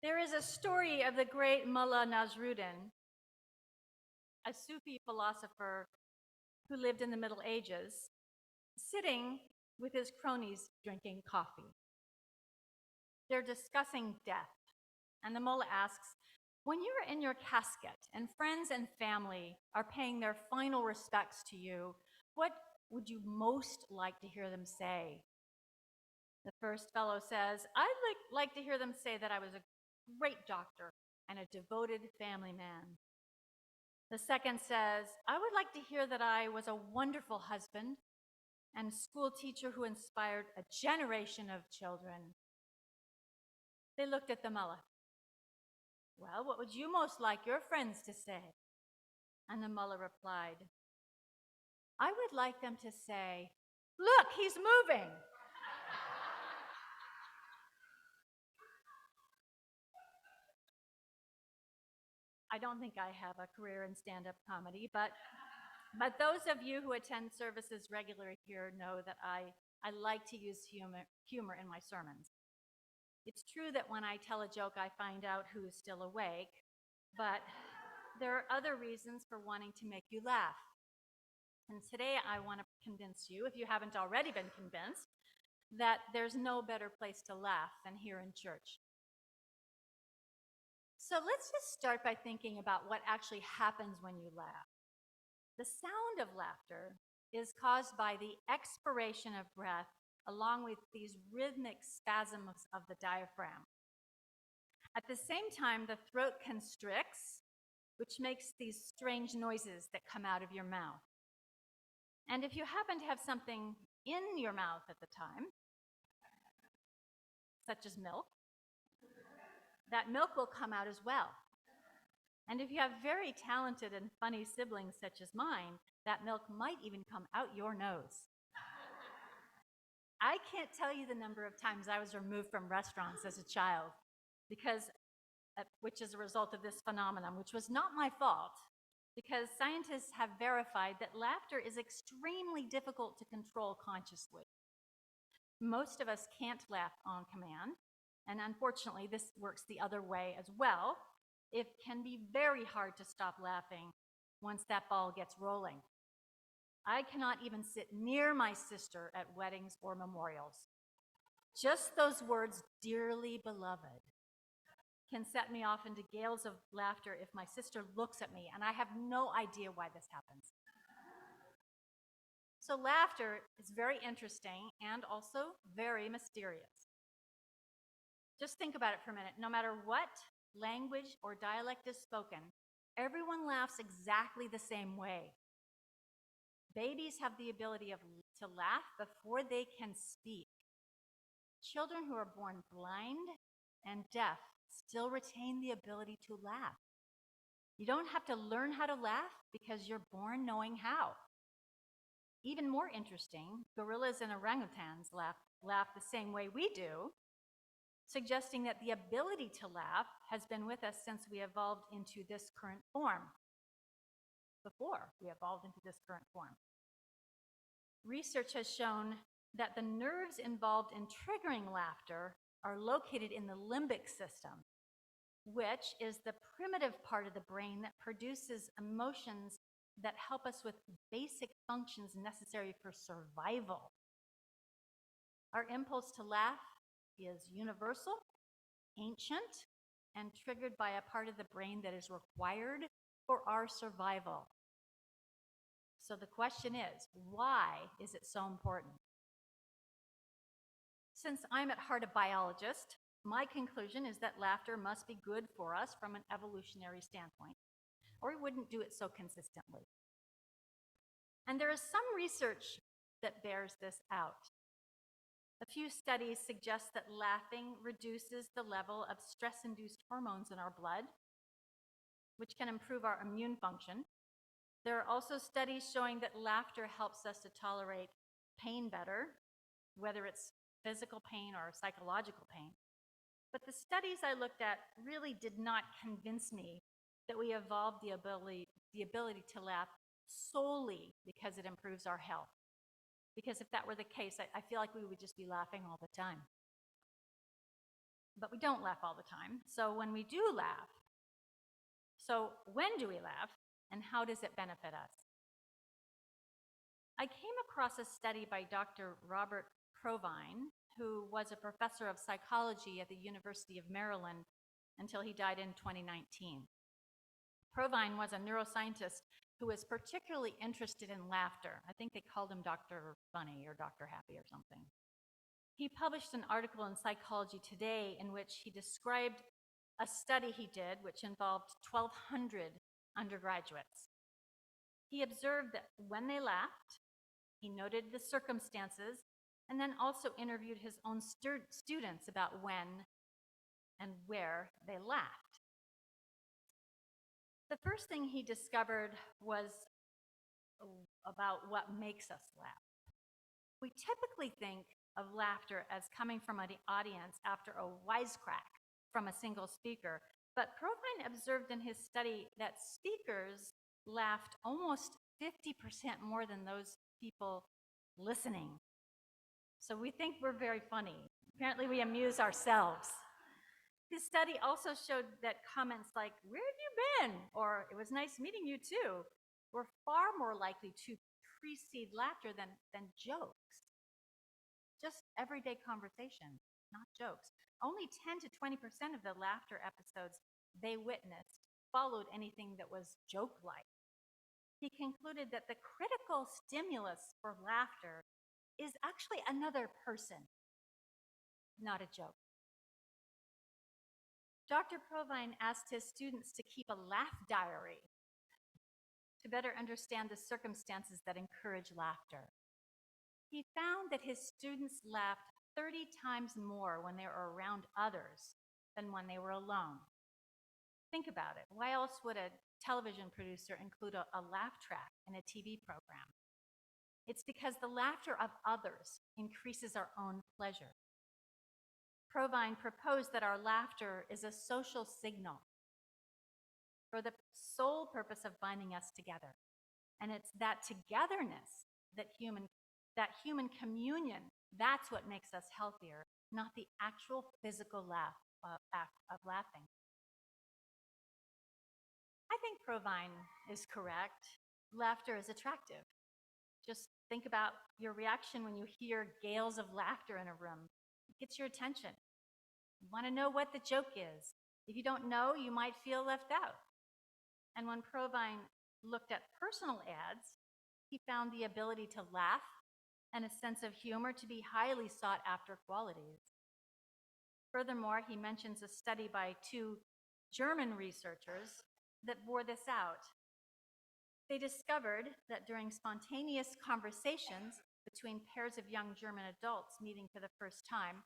There is a story of the great Mullah Nasruddin, a Sufi philosopher who lived in the Middle Ages, sitting with his cronies drinking coffee. They're discussing death, and the mullah asks, when you're in your casket and friends and family are paying their final respects to you, what would you most like to hear them say? The first fellow says, I'd like to hear them say that I was a great doctor and a devoted family man. The second says, I would like to hear that I was a wonderful husband and school teacher who inspired a generation of children. They looked at the mullah. Well, what would you most like your friends to say? And the mullah replied, I would like them to say, look, he's moving. I don't think I have a career in stand-up comedy, but those of you who attend services regularly here know that I like to use humor in my sermons. It's true that when I tell a joke, I find out who is still awake, but there are other reasons for wanting to make you laugh. And today I want to convince you, if you haven't already been convinced, that there's no better place to laugh than here in church. So let's just start by thinking about what actually happens when you laugh. The sound of laughter is caused by the expiration of breath along with these rhythmic spasms of the diaphragm. At the same time, the throat constricts, which makes these strange noises that come out of your mouth. And if you happen to have something in your mouth at the time, such as milk, that milk will come out as well. And if you have very talented and funny siblings such as mine, that milk might even come out your nose. I can't tell you the number of times I was removed from restaurants as a child, which is a result of this phenomenon, which was not my fault, because scientists have verified that laughter is extremely difficult to control consciously. Most of us can't laugh on command, and unfortunately, this works the other way as well. It can be very hard to stop laughing once that ball gets rolling. I cannot even sit near my sister at weddings or memorials. Just those words, dearly beloved, can set me off into gales of laughter if my sister looks at me, and I have no idea why this happens. So laughter is very interesting and also very mysterious. Just think about it for a minute. No matter what language or dialect is spoken, everyone laughs exactly the same way. Babies have the ability to laugh before they can speak. Children who are born blind and deaf still retain the ability to laugh. You don't have to learn how to laugh because you're born knowing how. Even more interesting, gorillas and orangutans laugh the same way we do, suggesting that the ability to laugh has been with us since we evolved into this current form. Before we evolved into this current form. Research has shown that the nerves involved in triggering laughter are located in the limbic system, which is the primitive part of the brain that produces emotions that help us with basic functions necessary for survival. Our impulse to laugh is universal, ancient, and triggered by a part of the brain that is required for our survival. So the question is, why is it so important? Since I'm at heart a biologist, my conclusion is that laughter must be good for us from an evolutionary standpoint, or we wouldn't do it so consistently. And there is some research that bears this out. A few studies suggest that laughing reduces the level of stress-induced hormones in our blood, which can improve our immune function. There are also studies showing that laughter helps us to tolerate pain better, whether it's physical pain or psychological pain. But the studies I looked at really did not convince me that we evolved the ability to laugh solely because it improves our health. Because if that were the case, I feel like we would just be laughing all the time. but we don't laugh all the time. So when we do laugh, when do we laugh, and how does it benefit us? I came across a study by Dr. Robert Provine, who was a professor of psychology at the University of Maryland until he died in 2019. Provine was a neuroscientist who was particularly interested in laughter. I think they called him Dr. Funny or Dr. Happy or something. He published an article in Psychology Today in which he described a study he did, which involved 1,200 undergraduates. He observed that when they laughed, he noted the circumstances, and then also interviewed his own students about when and where they laughed. The first thing he discovered was about what makes us laugh. We typically think of laughter as coming from an audience after a wisecrack from a single speaker, but Provine observed in his study that speakers laughed almost 50% more than those people listening. So we think we're very funny. Apparently we amuse ourselves. His study also showed that comments like, "Where have you been?" or "It was nice meeting you too," were far more likely to precede laughter than jokes. Just everyday conversation, not jokes. Only 10 to 20% of the laughter episodes they witnessed followed anything that was joke-like. He concluded that the critical stimulus for laughter is actually another person, not a joke. Dr. Provine asked his students to keep a laugh diary to better understand the circumstances that encourage laughter. He found that his students laughed 30 times more when they were around others than when they were alone. Think about it. Why else would a television producer include a laugh track in a TV program? It's because the laughter of others increases our own pleasure. Provine proposed that our laughter is a social signal for the sole purpose of binding us together. And it's that togetherness, that human communion, that's what makes us healthier, not the actual physical act of laughing. I think Provine is correct. Laughter is attractive. Just think about your reaction when you hear gales of laughter in a room. It gets your attention. You want to know what the joke is. If you don't know, you might feel left out. And when Provine looked at personal ads, he found the ability to laugh and a sense of humor to be highly sought after qualities. Furthermore, he mentions a study by 2 German researchers that bore this out. They discovered that during spontaneous conversations between pairs of young German adults meeting for the first time,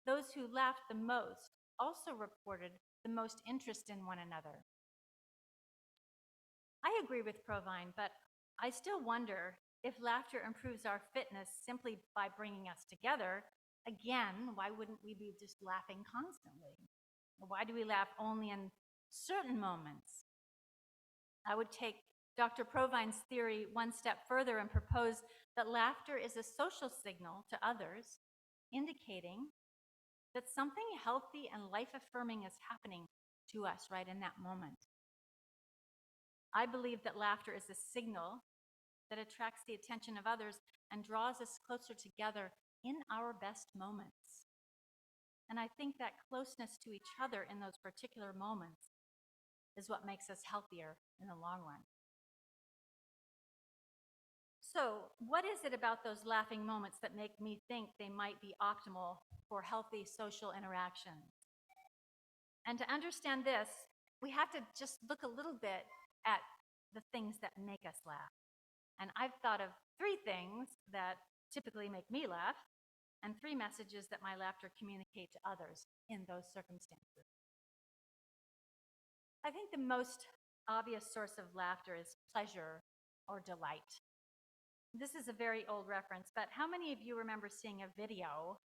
those who laughed the most also reported the most interest in one another. I agree with Provine, but I still wonder if laughter improves our fitness simply by bringing us together. Again, why wouldn't we be just laughing constantly? Why do we laugh only in certain moments? I would take Dr. Provine's theory one step further and propose that laughter is a social signal to others, indicating that something healthy and life-affirming is happening to us right in that moment. I believe that laughter is a signal that attracts the attention of others and draws us closer together in our best moments. And I think that closeness to each other in those particular moments is what makes us healthier in the long run. So, what is it about those laughing moments that make me think they might be optimal for healthy social interactions? And to understand this, we have to just look a little bit at the things that make us laugh. And I've thought of 3 things that typically make me laugh, and 3 messages that my laughter communicate to others in those circumstances. I think the most obvious source of laughter is pleasure or delight. This is a very old reference, but how many of you remember seeing a video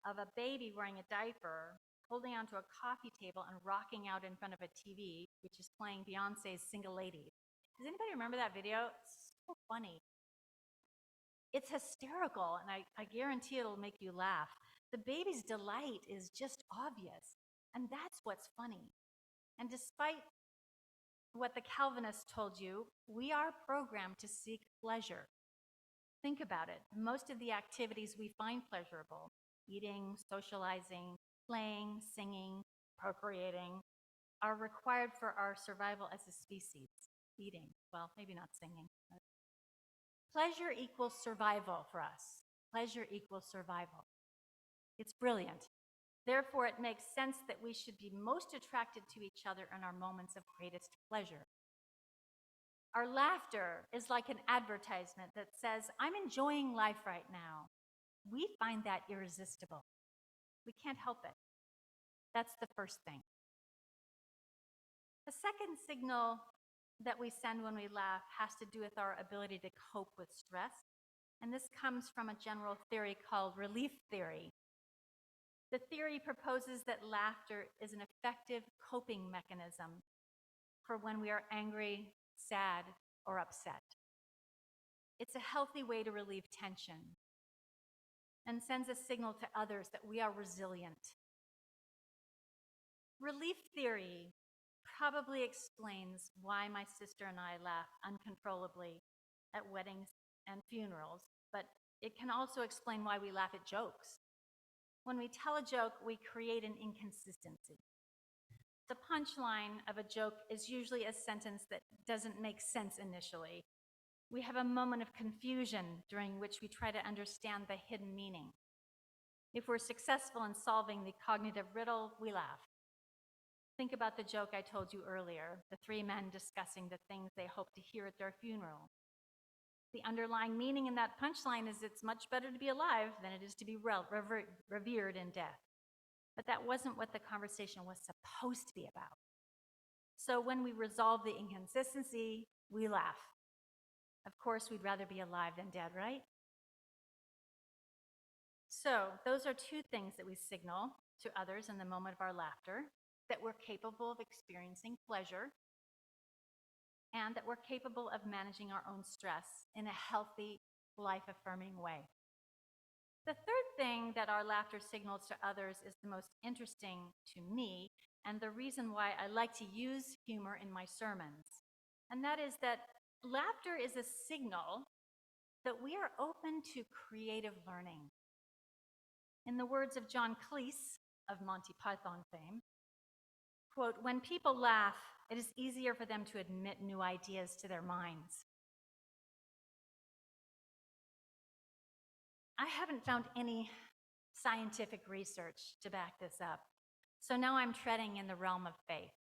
of a baby wearing a diaper, holding onto a coffee table and rocking out in front of a TV, which is playing Beyonce's Single Ladies? Does anybody remember that video? It's so funny. It's hysterical, and I guarantee it'll make you laugh. The baby's delight is just obvious, and that's what's funny. And despite what the Calvinists told you, we are programmed to seek pleasure. Think about it. Most of the activities we find pleasurable, eating, socializing, playing, singing, procreating, are required for our survival as a species. Eating, well, maybe not singing. But pleasure equals survival for us. Pleasure equals survival. It's brilliant. Therefore, it makes sense that we should be most attracted to each other in our moments of greatest pleasure. Our laughter is like an advertisement that says, I'm enjoying life right now. We find that irresistible. We can't help it. That's the first thing. The second signal that we send when we laugh has to do with our ability to cope with stress. And this comes from a general theory called relief theory. The theory proposes that laughter is an effective coping mechanism for when we are angry, sad, or upset. It's a healthy way to relieve tension and sends a signal to others that we are resilient. Relief theory probably explains why my sister and I laugh uncontrollably at weddings and funerals, but it can also explain why we laugh at jokes. When we tell a joke, we create an inconsistency. The punchline of a joke is usually a sentence that doesn't make sense initially. We have a moment of confusion during which we try to understand the hidden meaning. If we're successful in solving the cognitive riddle, we laugh. Think about the joke I told you earlier, the three men discussing the things they hope to hear at their funeral. The underlying meaning in that punchline is it's much better to be alive than it is to be revered in death. But that wasn't what the conversation was supposed to be about. So when we resolve the inconsistency, we laugh. Of course, we'd rather be alive than dead, right? So those are two things that we signal to others in the moment of our laughter, that we're capable of experiencing pleasure, and that we're capable of managing our own stress in a healthy, life-affirming way. The third thing that our laughter signals to others is the most interesting to me, and the reason why I like to use humor in my sermons. And that is that laughter is a signal that we are open to creative learning. In the words of John Cleese of Monty Python fame, quote, "When people laugh, it is easier for them to admit new ideas to their minds." I haven't found any scientific research to back this up, so now I'm treading in the realm of faith.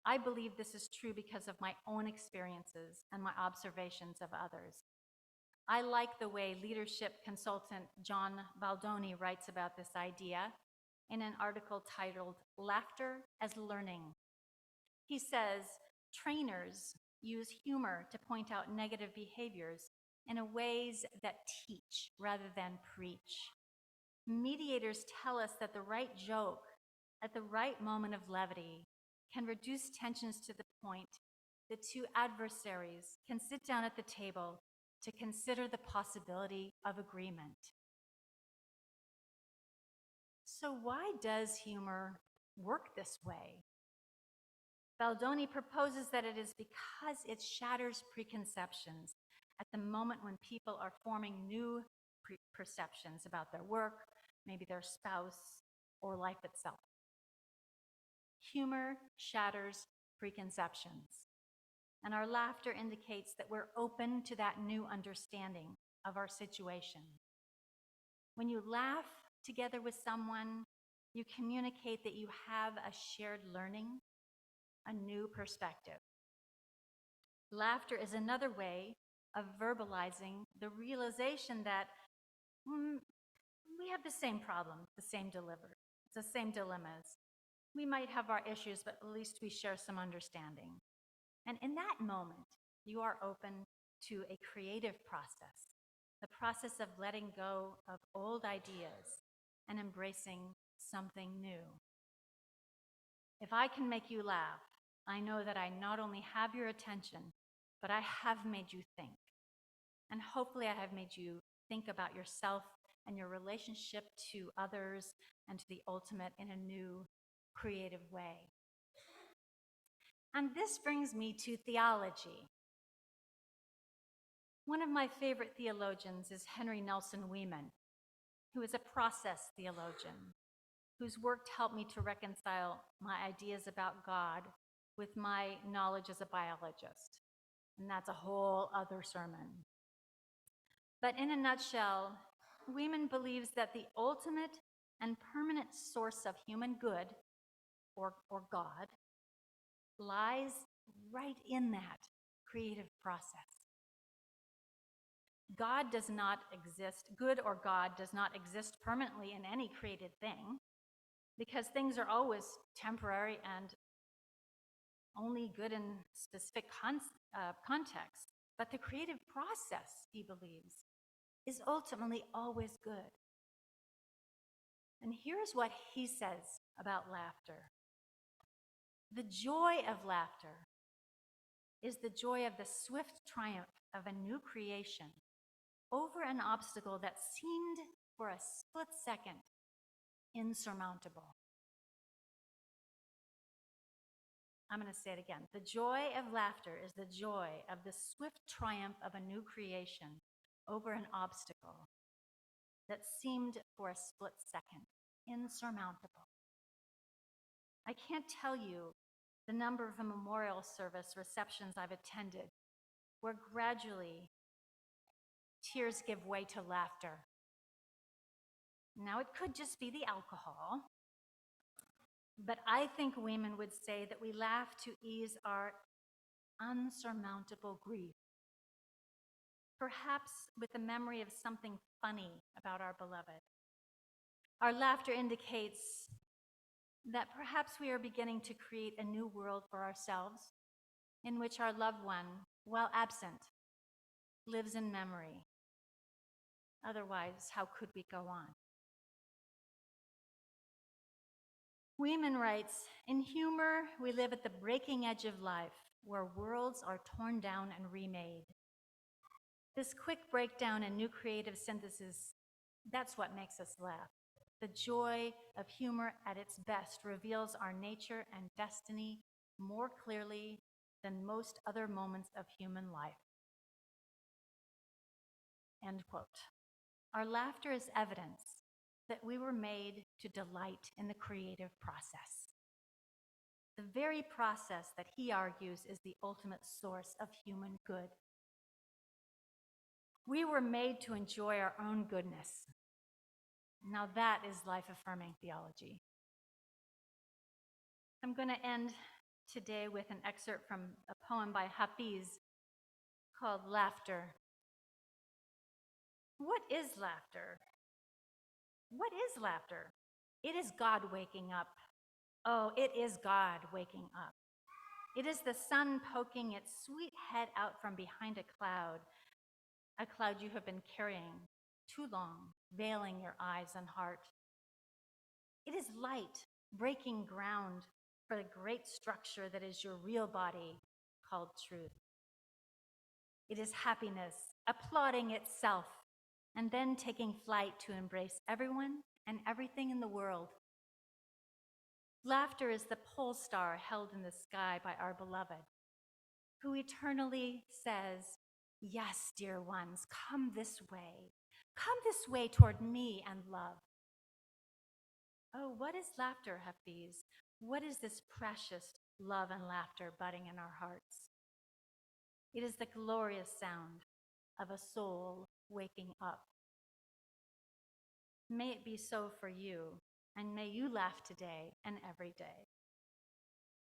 I believe this is true because of my own experiences and my observations of others. I like the way leadership consultant John Baldoni writes about this idea in an article titled "Laughter as Learning." He says, trainers use humor to point out negative behaviors in ways that teach rather than preach. Mediators tell us that the right joke at the right moment of levity can reduce tensions to the point that two adversaries can sit down at the table to consider the possibility of agreement. So why does humor work this way? Baldoni proposes that it is because it shatters preconceptions at the moment when people are forming new perceptions about their work, maybe their spouse, or life itself. Humor shatters preconceptions, and our laughter indicates that we're open to that new understanding of our situation. When you laugh together with someone, you communicate that you have a shared learning, a new perspective. Laughter is another way of verbalizing the realization that we have the same problems, the same dilemmas. We might have our issues, but at least we share some understanding. And in that moment, you are open to a creative process, the process of letting go of old ideas and embracing something new. If I can make you laugh, I know that I not only have your attention, but I have made you think. And hopefully I have made you think about yourself and your relationship to others and to the ultimate in a new, creative way. And this brings me to theology. One of my favorite theologians is Henry Nelson Weeman, who is a process theologian, whose work helped me to reconcile my ideas about God with my knowledge as a biologist. And that's a whole other sermon. But in a nutshell, Weeman believes that the ultimate and permanent source of human good, or God, lies right in that creative process. God does not exist, good or God does not exist permanently in any created thing, because things are always temporary and only good in specific context. But the creative process, he believes, is ultimately always good. And here's what he says about laughter. The joy of laughter is the joy of the swift triumph of a new creation over an obstacle that seemed for a split second insurmountable. I'm going to say it again. The joy of laughter is the joy of the swift triumph of a new creation over an obstacle that seemed for a split second insurmountable. I can't tell you the number of memorial service receptions I've attended where gradually tears give way to laughter. Now, it could just be the alcohol, but I think Weeman would say that we laugh to ease our unsurmountable grief, perhaps with the memory of something funny about our beloved. Our laughter indicates that perhaps we are beginning to create a new world for ourselves in which our loved one, while absent, lives in memory. Otherwise, how could we go on? Weeman writes, in humor, we live at the breaking edge of life, where worlds are torn down and remade. This quick breakdown and new creative synthesis, that's what makes us laugh. The joy of humor at its best reveals our nature and destiny more clearly than most other moments of human life. End quote. Our laughter is evidence that we were made to delight in the creative process. The very process that he argues is the ultimate source of human good. We were made to enjoy our own goodness. Now that is life-affirming theology. I'm going to end today with an excerpt from a poem by Hafiz called Laughter. What is laughter? What is laughter? It is God waking up. Oh, it is God waking up. It is the sun poking its sweet head out from behind a cloud you have been carrying too long, veiling your eyes and heart. It is light breaking ground for the great structure that is your real body called truth. It is happiness applauding itself and then taking flight to embrace everyone and everything in the world. Laughter is the pole star held in the sky by our beloved, who eternally says, yes, dear ones, come this way. Come this way toward me and love. Oh, what is laughter, Hafiz? What is this precious love and laughter budding in our hearts? It is the glorious sound of a soul waking up. May it be so for you, and may you laugh today and every day.